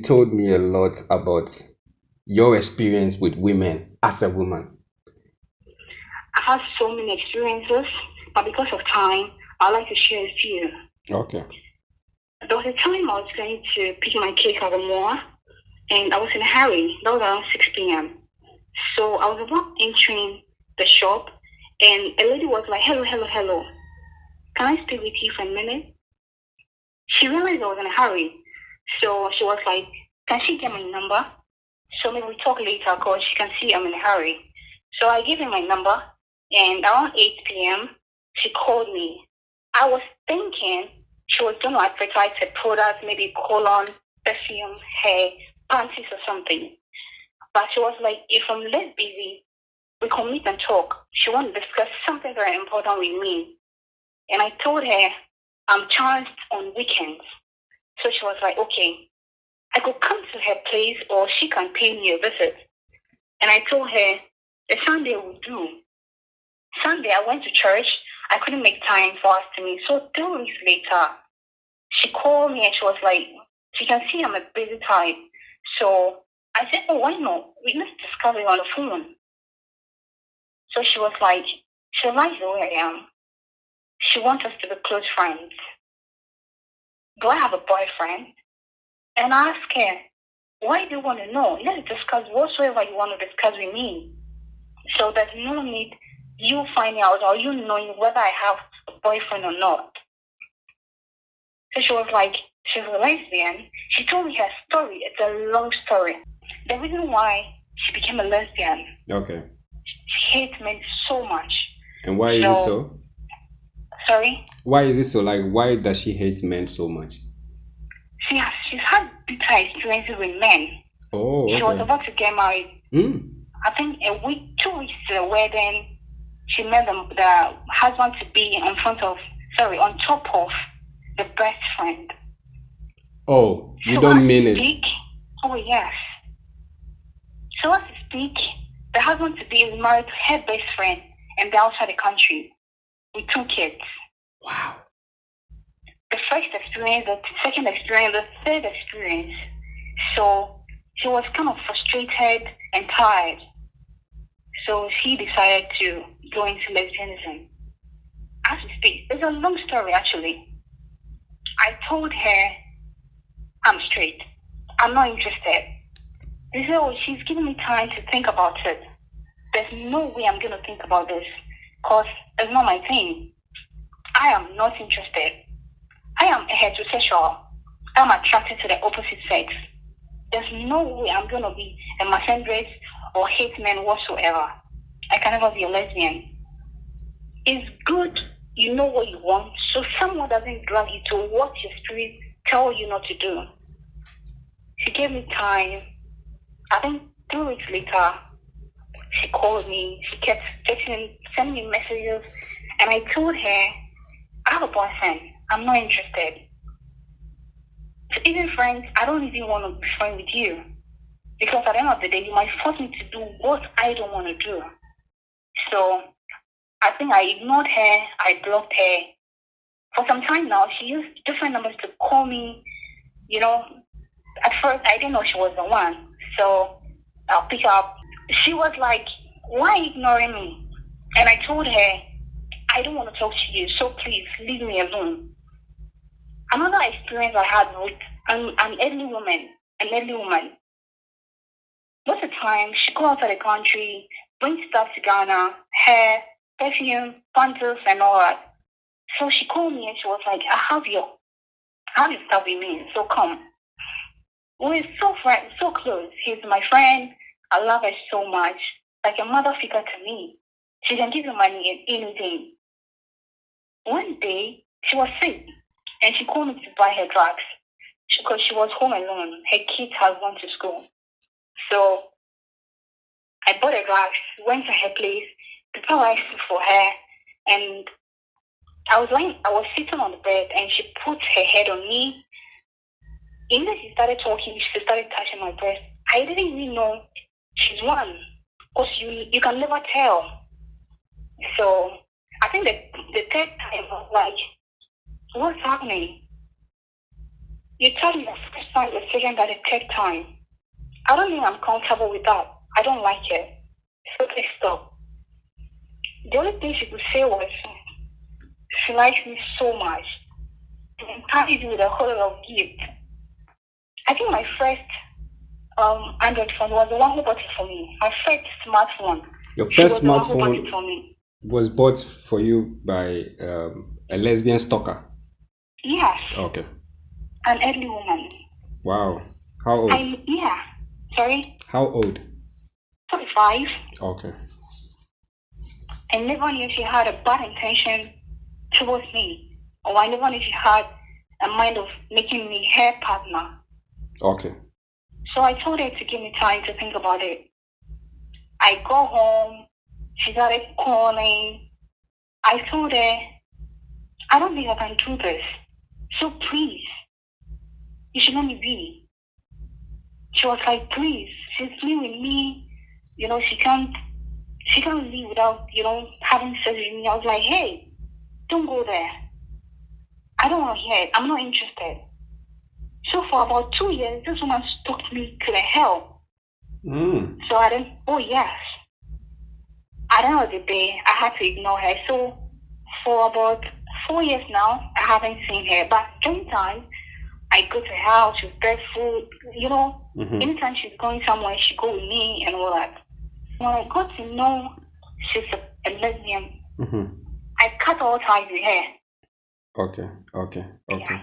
told me a lot about your experience with women as a woman. I have so many experiences, but because of time, I'd like to share a few. Okay. There was a time I was going to pick my cake at the mall, and I was in a hurry. That was around 6 p.m. So I was about entering the shop, and a lady was like, "Hello, hello, hello. Can I speak with you for a minute?" She realized I was in a hurry. So she was like, "Can she get my number? So maybe we talk later because she can see I'm in a hurry." So I gave her my number, and around 8 p.m., she called me. I was thinking she was going to advertise her product, maybe cologne, perfume, hair, panties or something. But she was like, "If I'm less busy, we can meet and talk." She wanted to discuss something very important with me. And I told her I'm charged on weekends. So she was like, "Okay, I could come to her place or she can pay me a visit." And I told her the Sunday would do. Sunday I went to church. I couldn't make time for us to meet. So 2 weeks later, she called me and she was like, she can see I'm a busy type. So I said, "Oh, why not? Let's discuss it on the phone." So she was like, she likes the way I am. She wants us to be close friends. Do I have a boyfriend? And I asked her, "Why do you want to know? Let's discuss whatsoever you want to discuss with me." So there's no need you finding out or you knowing whether I have a boyfriend or not. So she was like, she's a lesbian. She told me her story. It's a long story. The reason why she became a lesbian. Okay. She hates men so much. And why is it so? Sorry? Why is it so? Like, why does she hate men so much? She's had bitter experiences with men. Oh, okay. She was about to get married. I think 2 weeks to the wedding, she met the husband to be on top of the best friend. Oh, you don't mean it? Oh, yes. So as to speak, the husband to be is married to her best friend and they're outside the country with 2 kids. Wow. The first experience, the second experience, the third experience. So she was kind of frustrated and tired. So she decided to go into lesbianism. As we speak, it's a long story actually. I told her I'm straight. I'm not interested. She said, "Oh, she's giving me time to think about it." There's no way I'm going to think about this because it's not my thing. I am not interested. I am heterosexual. I'm attracted to the opposite sex. There's no way I'm going to be a misandrist or hate men whatsoever. I can never be a lesbian. It's good you know what you want, so someone doesn't drag you to what your spirit tells you not to do. She gave me time. I think 2 weeks later, she called me. She kept texting, sending me messages, and I told her, "I have a boyfriend. I'm not interested. So even friends, I don't even want to be friends with you. Because at the end of the day, you might force me to do what I don't want to do." So I think I ignored her. I blocked her. For some time now, she used different numbers to call me. You know, at first I didn't know she was the one. So I'll pick up. She was like, "Why ignoring me?" And I told her, "I don't want to talk to you, so please leave me alone." Another experience I had with an elderly woman, most of the time she go outside the country, bring stuff to Ghana, hair, perfume, panties, and all that. So she called me and she was like, "I have your stuff with me, so come." We're so close. She's my friend. I love her so much, like a mother figure to me. She can give you money and anything. One day she was sick, and she called me to buy her drugs because she was home alone. Her kids had gone to school, so I bought her drugs. Went to her place, prepared rice for her, and I was sitting on the bed, and she put her head on me. Immediately she started talking, she started touching my breast. I didn't even know she's one, because you can never tell. So I think the third time I was like, "What's happening?" You tell me the first time, the second, that the third time. I don't think I'm comfortable with that. I don't like it. So please stop. The only thing she could say was she likes me so much. And carries me with a whole lot of gift. I think my first Android phone was the one who bought it for me. My first smartphone. Your first she was the one who bought smartphone it for me. was bought for you by a lesbian stalker. Yes. Okay. An elderly woman. Wow. How old? Yeah. Sorry? How old? 45. Okay. I never knew she had a bad intention towards me. Or I never knew she had a mind of making me her partner. Okay. So I told her to give me time to think about it. I go home. She started calling. I told her, I don't think I can do this. So please, you should let me be. She was like, please, she's living with me. You know, she can't leave without, having sex with me. I was like, hey, don't go there. I don't want to hear it. I'm not interested. So for about 2 years, this woman stalked me to the hell. So I didn't, oh yes. At the end of the day, I had to ignore her. So for about 4 years now, I haven't seen her. But during time, I go to her house, she prepare food, anytime she's going somewhere, she go with me and all that. When I got to know she's a lesbian, I cut all ties with her. Okay. Yeah.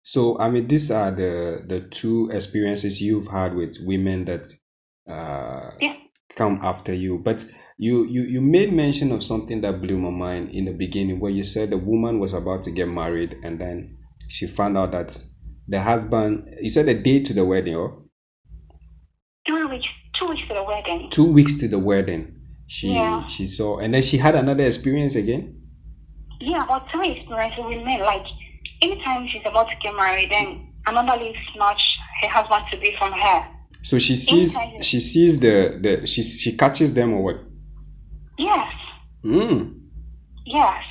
So, I mean, these are the two experiences you've had with women that come after you. But you made mention of something that blew my mind in the beginning, where you said the woman was about to get married and then she found out that the husband, you said the day to the wedding, or? 2 weeks to the wedding. 2 weeks to the wedding. She saw, and then she had another experience again? Yeah, about 3 experiences with men. Like, anytime she's about to get married, then another lady snatch her husband to be from her. So she sees she catches them or what? Yes. Yes.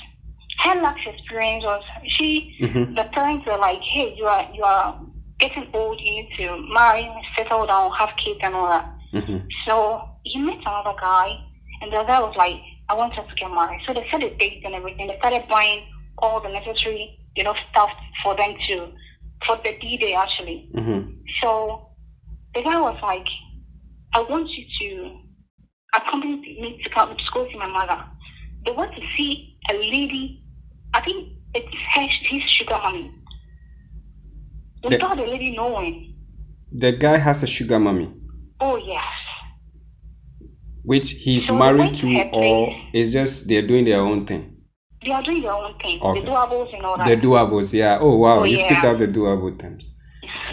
Her last experience was the parents were like, hey, you are getting old, you need to marry, settle down, have kids and all that. So he met another guy, and the guy was like, I want us to get married. So they set a date and everything. They started buying all the necessary, stuff for them for the D-Day actually. So the guy was like, I want you to accompany me to go see my mother. They want to see a lady, I think it's his sugar mommy. Without the lady knowing. The guy has a sugar mommy? Oh, yes. Which he's married to, or it's just they're doing their own thing? They are doing their own thing. Okay. The doables and all that. The doables, yeah. Oh, wow. You picked up the doable terms.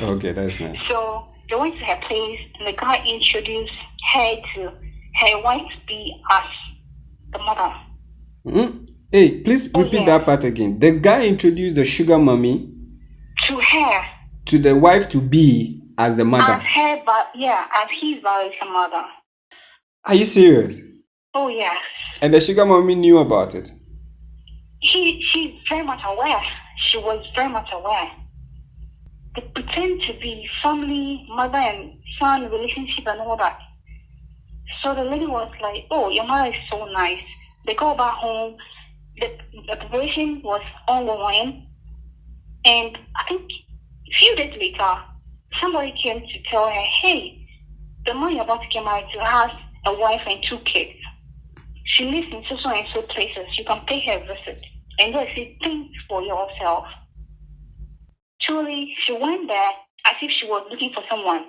Okay, that's nice. So they went to her place, and the guy introduced her to her wife to be as the mother. Hey, please repeat that part again. The guy introduced the sugar mommy to her, to the wife to be as the mother. As her, but as his biological mother. Are you serious? Oh yes. And the sugar mommy knew about it? She's very much aware. She was very much aware. They pretend to be family, mother and son relationship and all that. So the lady was like, oh, your mother is so nice. They go back home. The preparation was ongoing. And I think a few days later, somebody came to tell her, hey, the man you're about to get married to has a wife and 2 kids. She lives in so and so places. You can pay her a visit and go see things for yourself. Truly, she went there as if she was looking for someone.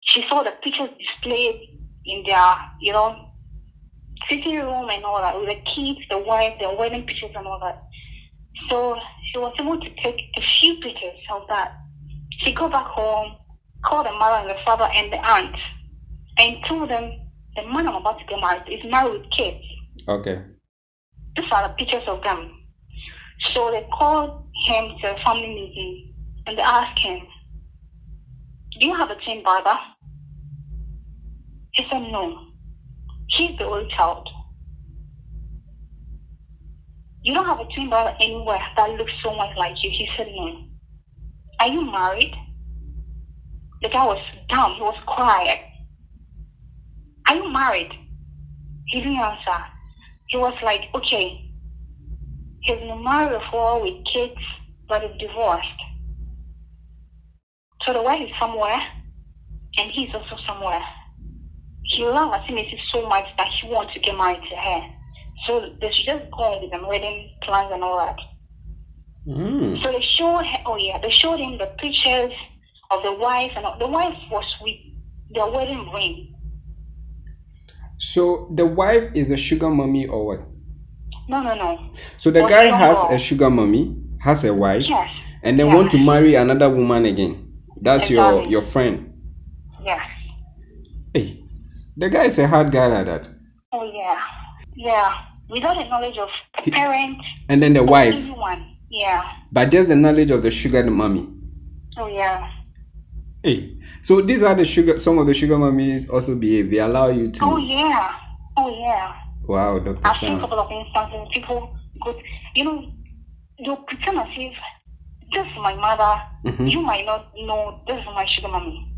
She saw the pictures displayed in their, sitting room and all that, with the kids, the wife, their wedding pictures and all that. So she was able to take a few pictures of that. She go back home, called the mother and the father and the aunt, and told them, the man I'm about to get married is married with kids. Okay. These are the pictures of them. So they called him to a family meeting and they asked him, do you have a twin brother? He said no. He's the only child. You don't have a twin brother anywhere that looks so much like you? He said no. Are you married? The guy was dumb. He was quiet. Are you married? He didn't answer. He was like, okay, he's been married before with kids, but he's divorced. So the wife is somewhere, and he's also somewhere. He loves Asimesi so much that he wants to get married to her. So they should just go on with them wedding plans and all that. So they showed him the pictures of the wife, and the wife was with their wedding ring. So the wife is a sugar mommy or what? No. So the guy has a sugar mommy, has a wife, yes, and then want to marry another woman again. That's exactly. your friend. Yes. Hey, the guy is a hard guy like that. Oh yeah. Without the knowledge of the parent and then the wife. Anyone. Yeah. But just the knowledge of the sugar mommy. Oh yeah. Hey, so these are the sugar. Some of the sugar mummies also behave. They allow you to. Oh yeah. Wow, Dr. I've Sam. seen a couple of instances. People go, they'll pretend as if this is my mother. Mm-hmm. You might not know this is my sugar mommy.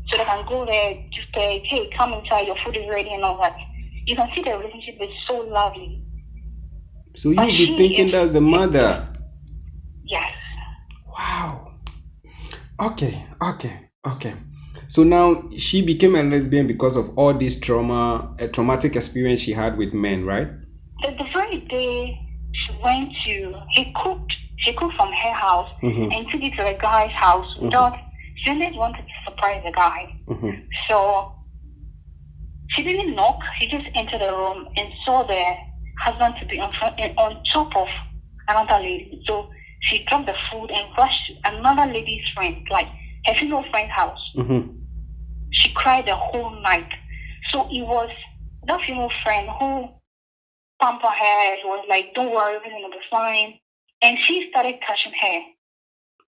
So they can go there, just say, hey, come inside, your food is ready and all that. You can see the relationship is so lovely. So you'll be thinking that's the mother. Yes. Wow. Okay. So now she became a lesbian because of all this traumatic experience she had with men, right? The very day she cooked from her house and took it to the guy's house without, she just wanted to surprise the guy. So she didn't knock, she just entered the room and saw the husband to be on top of another lady. So she dropped the food and rushed to another lady's friend, like her female friend's house. She cried the whole night. So it was that female friend who pampered her. She was like, don't worry, everything will be fine. And she started touching her.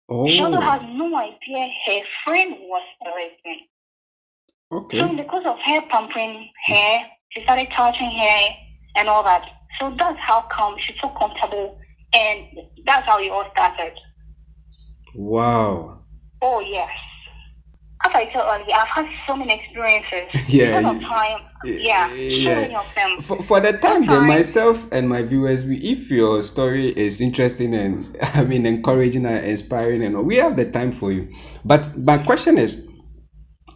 Oh. She also had no idea her friend was a lesbian. Okay. So because of her pampering her, she started touching her and all that. So that's how come she felt comfortable, and that's how it all started. Wow. Oh yes. As I said earlier, I've had so many experiences. Yeah. Because of time, so many of them. For the time, then myself and my viewers, if your story is interesting and encouraging and inspiring, and we have the time for you. But my question is,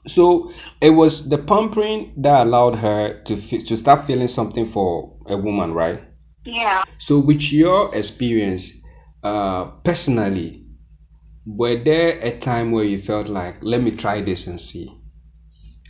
so it was the pampering that allowed her to start feeling something for a woman, right? Yeah. So with your experience, personally, were there a time where you felt like, let me try this and see?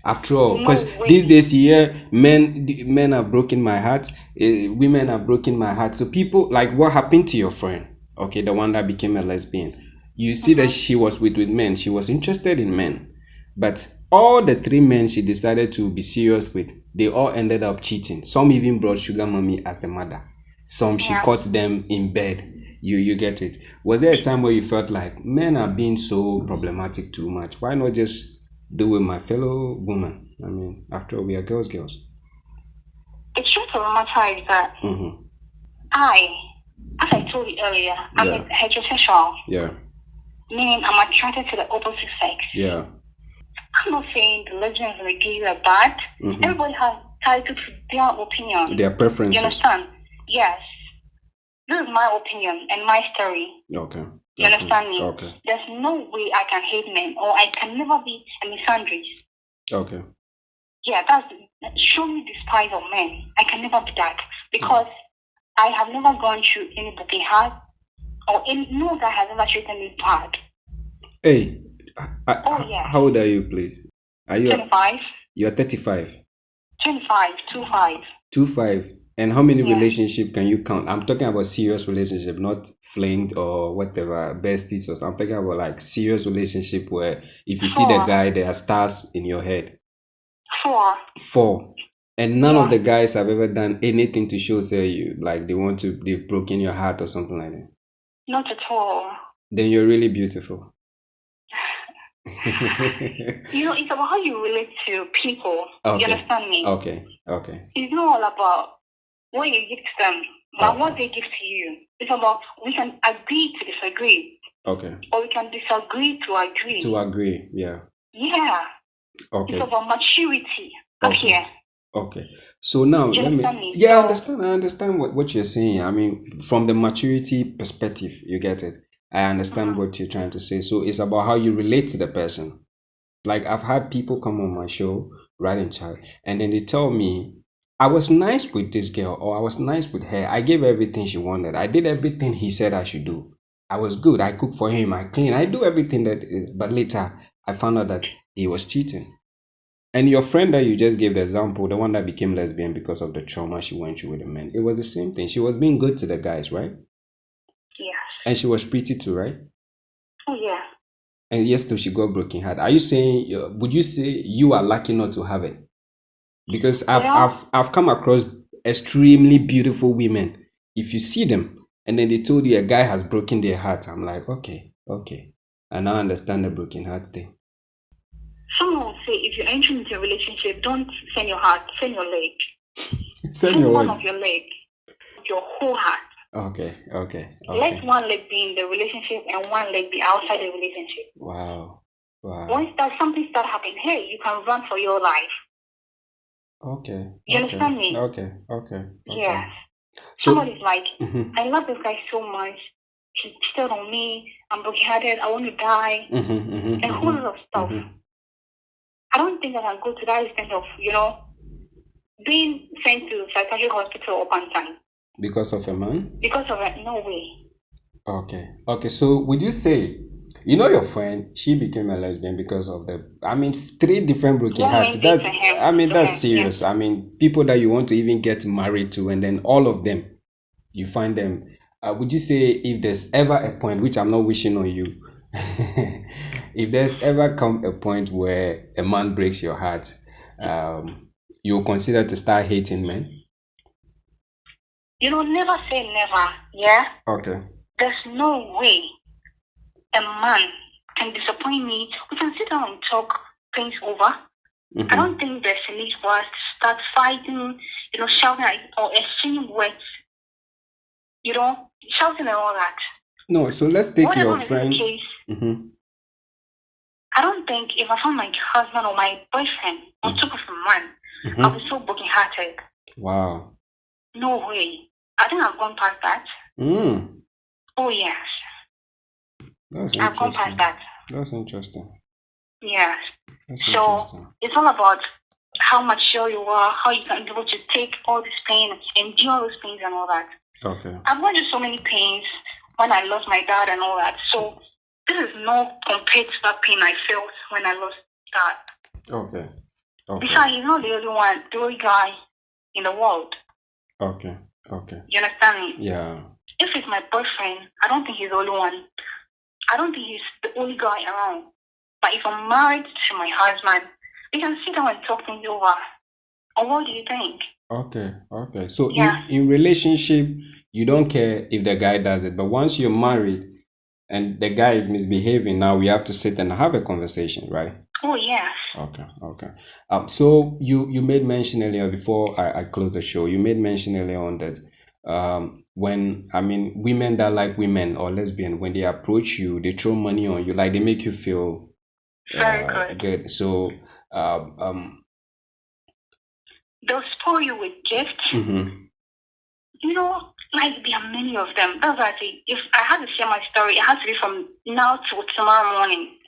After all, because these days here, men are broken my heart, women are broken my heart. So people, like what happened to your friend, okay, the one that became a lesbian, you see that she was with men, she was interested in men, but all the 3 men she decided to be serious with, they all ended up cheating. Some even brought sugar mommy as the mother. Some she caught them in bed. You get it. Was there a time where you felt like men are being so problematic too much? Why not just do with my fellow woman? After all, we are girls. It's true to romanticize that. As I told you earlier, I'm heterosexual. Yeah. Meaning I'm attracted to the opposite sex. Yeah. I'm not saying the lesbians and the gays are bad. Everybody has title to their opinion. Their preferences. You understand? Yes. This is my opinion and my story. Okay. You understand me? Okay. There's no way I can hate men, or I can never be a misandrist. Okay. Yeah, that's show me despise of men. I can never be that, because I have never gone through any broken heart, or no guy has ever treated me bad. Hey, yes. How old are you, please? Are you 25? You're 35. 25, 25. 25. And how many relationships can you count? I'm talking about serious relationship, not flinged or whatever, besties or something. I'm talking about like serious relationship where if you see the guy, there are stars in your head. 4. And none of the guys have ever done anything to show, say, you like they've broken your heart or something like that. Not at all. Then you're really beautiful. It's about how you relate to people. Okay. You understand me? Okay. It's not all about what you give to them, but what they give to you. It's about we can agree to disagree. Okay. Or we can disagree to agree. To agree, yeah. Yeah. Okay. It's about maturity up Okay. here. Okay. So now Do you let me. understand me? Yeah, I So, understand. I understand what you're saying. I mean, from the maturity perspective, you get it. I understand what you're trying to say. So it's about how you relate to the person. Like I've had people come on my show, Ride and Chat, and then they tell me I was nice with this girl or I was nice with her. I gave everything she wanted. I did everything he said I should do. I was good. I cook for him. I clean. I do everything but later I found out that he was cheating. And your friend that you just gave the example, the one that became lesbian because of the trauma she went through with the men, it was the same thing. She was being good to the guys, right? yes. And she was pretty too, right? Oh, yeah. And yes, till she got broken heart. Are you saying? Would you say you are lucky not to have it? Because I've come across extremely beautiful women. If you see them and then they told you a guy has broken their heart, I'm like, okay, I now understand the broken heart thing. Someone would say if you're entering into a relationship, don't send your heart, send your leg. Send your one what? of your leg, your whole heart. Okay. Let one leg be in the relationship and one leg be outside the relationship. Wow. Once something start happening, hey, you can run for your life. Okay. You understand me? Okay. Yes. So, somebody's like, I love this guy so much. He cheated on me. I'm brokenhearted. I want to die. And a whole lot of stuff. I don't think I can go to that extent of, being sent to psychiatric hospital upon time. Because of a man? Because of it, no way. Okay. So would you say, your friend, she became a lesbian because of 3 different broken hearts. That's serious. Yeah. I mean, people that you want to even get married to, and then all of them, you find them. Would you say if there's ever a point, which I'm not wishing on you, if there's ever come a point where a man breaks your heart, you'll consider to start hating men? Never say never, yeah? Okay. There's no way a man can disappoint me. We can sit down and talk things over. I don't think there's a need for us to start fighting, shouting or exchanging words, shouting and all that. No, so let's take Whatever your friend. Is the case, I don't think if I found my husband or my boyfriend on top of a man, I'll be so brokenhearted. Wow. No way. I think I've gone past that. Oh, yes. I've gone past that. That's interesting. Yes. So it's all about how mature you are, how you can be able to take all this pain, endure those pains and all that. Okay. I've gone through so many pains when I lost my dad and all that. So this is not compared to that pain I felt when I lost dad. Okay. Besides, he's not the only guy in the world. Okay. You understand me? Yeah. If it's my boyfriend, I don't think he's the only one. I don't think he's the only guy around. But if I'm married to my husband, we can sit down and talk things over. Or what do you think? Okay. So in relationship, you don't care if the guy does it. But once you're married and the guy is misbehaving, now we have to sit and have a conversation, right? Oh, yes. Okay. So you made mention earlier, before I close the show, you made mention earlier on that when women that like women or lesbian, when they approach you, they throw money on you, like they make you feel very good. So they'll spoil you with gifts. Like there are many of them. That's why I say, if I had to share my story, it has to be from now till tomorrow morning.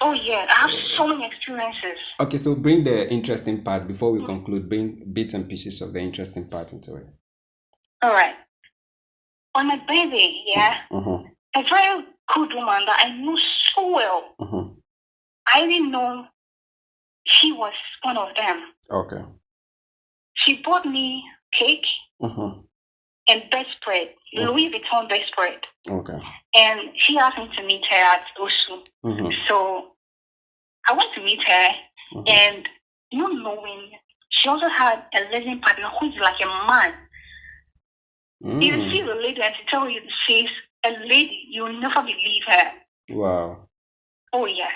Oh yeah, I have so many experiences. Okay, so bring the interesting part before we conclude. Bring bits and pieces of the interesting part into it. All right. On my baby, yeah, a very good woman that I knew so well. I didn't know she was one of them. Okay. She bought me cake and bedspread, Louis Vuitton bedspread. Okay. And she asked me to meet her at Osu. So I went to meet her, and not knowing, she also had a lesbian partner who is like a man. You see the lady and she tell you she's a lady, you'll never believe her. Wow. Oh yes.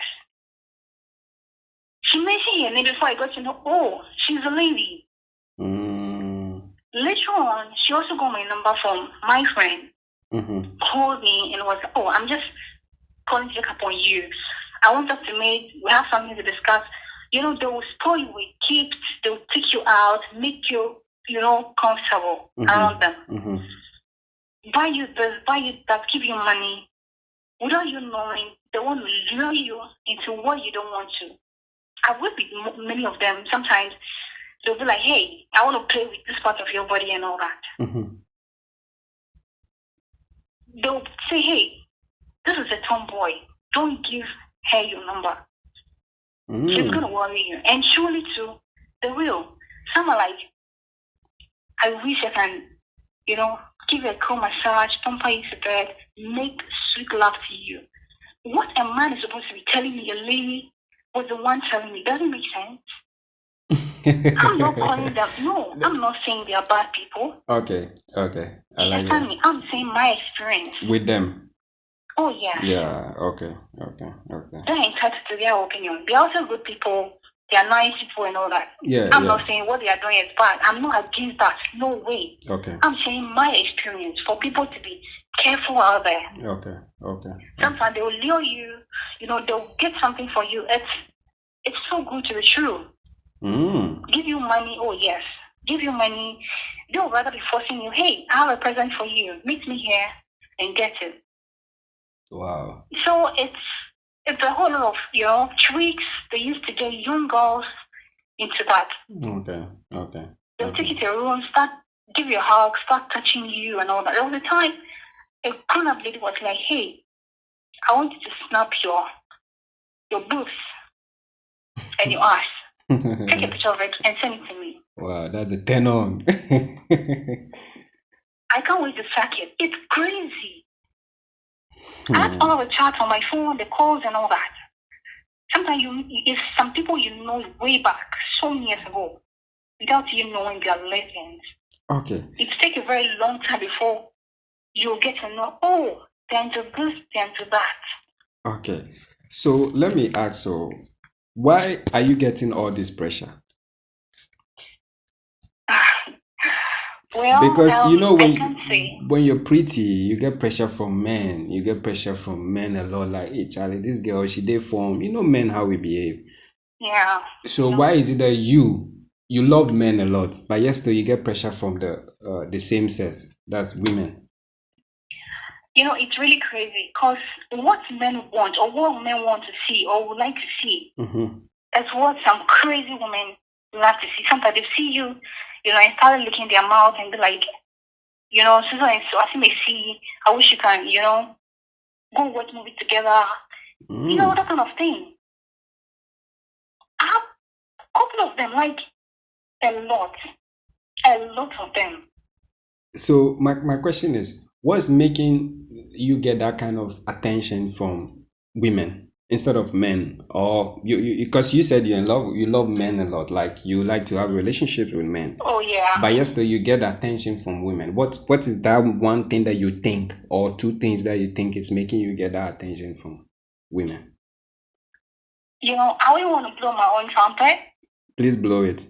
She mentioned her name before I got to know, she's a lady. Later on, she also got my number from my friend. called me and was, oh, I'm just calling to check up on you. I want us to we have something to discuss. They will store you with gifts, they'll take you out, make you, comfortable around them. Buy you this, buy you that, give you money. Without you knowing, they want to lure you into what you don't want to. I've worked with many of them. Sometimes they'll be like, hey, I want to play with this part of your body and all that. They'll say, hey, this is a tomboy. Don't give her your number. She's going to worry you. And surely, too, they will. Some are like, I wish I can, give you a cool massage, pamper you to bed, make sweet love to you. What a man is supposed to be telling me, a lady was the one telling me, doesn't make sense. I'm not calling them. No, I'm not saying they are bad people. Okay. I like that. I'm saying my experience with them. Oh yeah. Yeah. Okay. They're entitled to their opinion. They're also good people. They are nice people and all that. Yeah. I'm not saying what they are doing is bad. I'm not against that. No way. Okay. I'm saying my experience for people to be careful out there. Okay. Sometimes they will lure you. They'll get something for you. It's so good to be true. Give you money. Oh yes. Give you money. They'll rather be forcing you. Hey, I have a present for you. Meet me here and get it. Wow. So it's a whole lot of tricks they used to get young girls into that. Okay. They'll take you to a room, give you a hug, start touching you and all that. All the time, a grown-up lady was like, hey, I want you to snap your boobs and your ass. Take a picture of it and send it to me. Wow, that's a 10 on. I can't wait to sack it. It's crazy. I have all the chats on my phone, the calls and all that. Sometimes if some people way back, so many years ago, without you knowing they are lesbians. Okay. It takes a very long time before you get to know, oh, they're into this, they're into that. Okay. So let me ask, why are you getting all this pressure? Well, because when you're pretty, you get pressure from men. You get pressure from men a lot. Like, hey, Charlie, this girl, she did form. Men how we behave. Yeah. So why is it that you love men a lot, but yes, still you get pressure from the same sex? That's women. It's really crazy because what men want or what men want to see or would like to see, that's what some crazy women love to see. Sometimes they see you. And start licking their mouth and be like, so and so, I think they see, I wish you can, go watch movies together. That kind of thing. I have a couple of them, like a lot of them. So my question is, what's making you get that kind of attention from women instead of men? Or you because you said you love men a lot, like you like to have relationships with men. Oh yeah. But yes, though, you get attention from women. What is that one thing that you think, or two things that you think is making you get that attention from women? I wouldn't want to blow my own trumpet. Please blow it.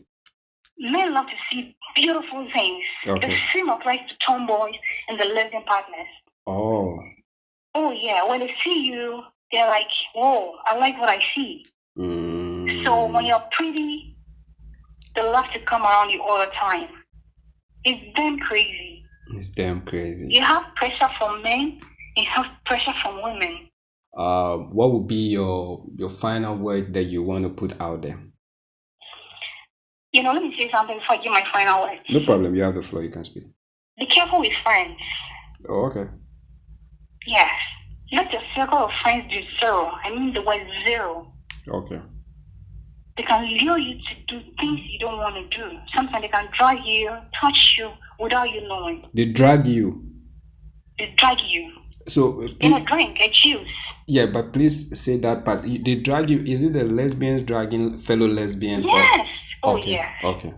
Men love to see beautiful things. Okay. The same applies to tomboys and the lesbian partners. Oh yeah. When they see you, they're like, whoa, I like what I see. So when you're pretty, they love to come around you all the time. It's damn crazy. You have pressure from men, you have pressure from women. What would be your final word that you want to put out there? Let me say something before I give my final word. No problem. You have the floor. You can speak. Be careful with friends. Oh, okay. Yes. Let your circle of friends be zero. I mean the word zero. Okay. They can lure you to do things you don't want to do. Sometimes they can drag you, touch you without you knowing. They drag you? They drag you. So in a drink, a juice. Yeah, but please say that part. They drag you. Is it the lesbians dragging fellow lesbian? Yes. Okay. Yes. Okay.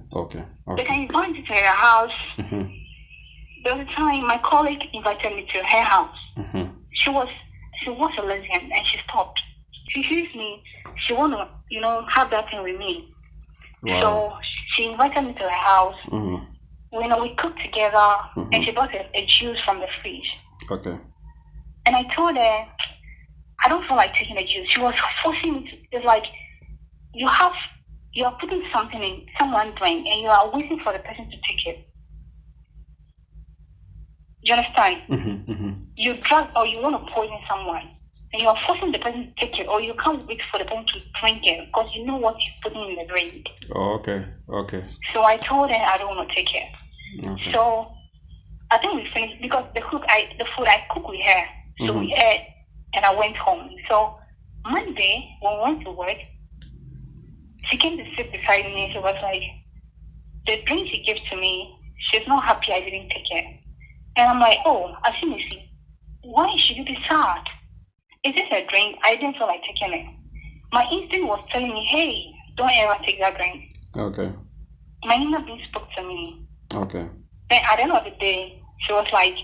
They can invite you to their house. There was a time my colleague invited me to her house. She was a lesbian and she stopped. She sees me. She want to, have that thing with me. Wow. So she invited me to her house. We cooked together and she bought a juice from the fridge. Okay. And I told her, I don't feel like taking the juice. She was forcing me to. It's like you are putting something in someone's drink and you are waiting for the person to take it. You understand? You drug or you want to poison someone and you are forcing the person to take it, or you can't wait for the person to drink it because you know what you're putting in the drink. Oh, okay. So I told her I don't want to take it. Okay. So I think we finished because the food I cooked with her. So we ate and I went home. So Monday when we went to work, she came to sit beside me. She was like, the drink she gave to me, she's not happy I didn't take it. And I'm like, oh, Asimisi, why should you be sad? Is this a drink? I didn't feel like taking it. My instinct was telling me, hey, don't ever take that drink. Okay. My inner being spoke to me. Okay. Then at the end of the day, she was like,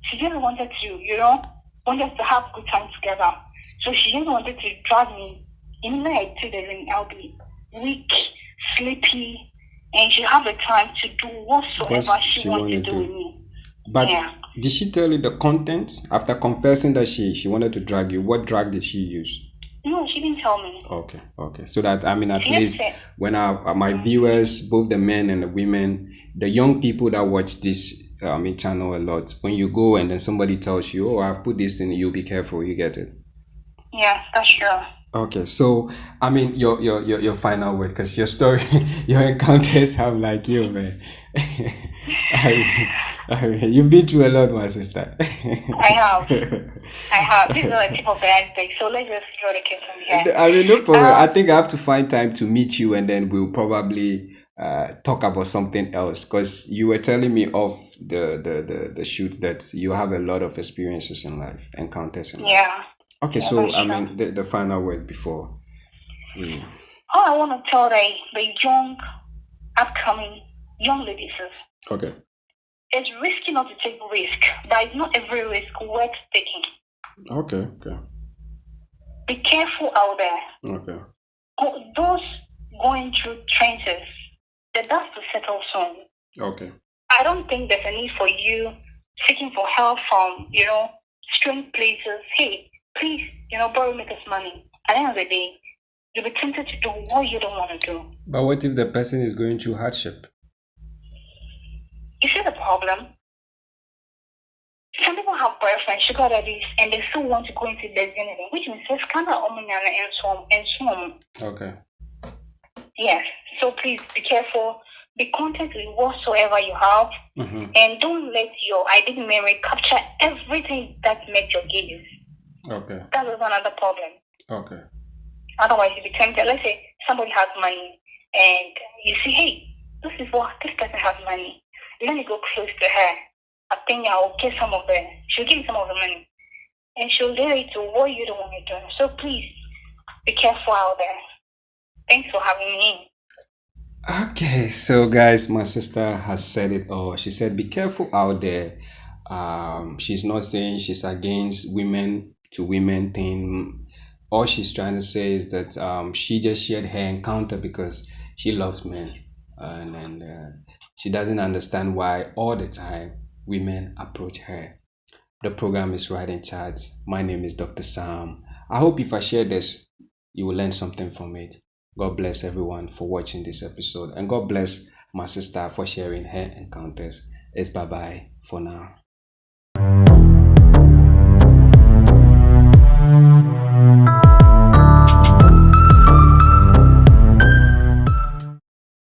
she just wanted to, wanted to have good time together. So she just wanted to drag me in like to the ring. I'll be weak, sleepy, and she have the time to do whatsoever she wanted to do with me. But did she tell you the content after confessing that she wanted to drag you? What drug did she use? No, she didn't tell me. Okay. So that at least when my viewers, both the men and the women, the young people that watch this channel a lot, when you go and then somebody tells you, "Oh, I've put this in," you be careful. You get it? Yeah, that's true. Okay, so your final word, because your story, your encounters have like you, man. I mean, you've been through a lot, my sister. I have. These are the tip of the iceberg. So let's just throw the case from here. I mean, no problem. I think I have to find time to meet you, and then we'll probably talk about something else. Because you were telling me off the shoot that you have a lot of experiences in life, encounters in life. Yeah. Okay, yeah, so I mean the final word before. All I want to tell the young, upcoming young ladies is, okay, it's risky not to take risk, but it's not every risk worth taking. Okay. Be careful out there. Okay. Those going through trenches, the dust will settle soon. Okay. I don't think there's a need for you seeking for help from, strange places. Hey, please, borrow me this money. At the end of the day, you'll be tempted to do what you don't want to do. But what if the person is going through hardship? You see the problem? Some people have boyfriends, sugar daddies, and they still want to go into lesbianism, which means it's kind of and so on. Okay. Yes. So please be careful. Be content with whatsoever you have, and don't let your identity memory capture everything that met your gaze. Okay. That is another problem. Okay. Otherwise, you'll be tempted. Let's say somebody has money, and you see, hey, this person has money. Let me go close to her. I think I'll get she'll give you some of the money. And she'll lead you to what you don't want to do. So please, be careful out there. Thanks for having me. Okay, so guys, my sister has said it all. She said, be careful out there. She's not saying she's against women to women thing. All she's trying to say is that she just shared her encounter because she loves men. And she doesn't understand why all the time women approach her. The program is Ride and Chat. My name is Dr. Sam. I hope if I share this, you will learn something from it. God bless everyone for watching this episode. And God bless my sister for sharing her encounters. It's bye-bye for now.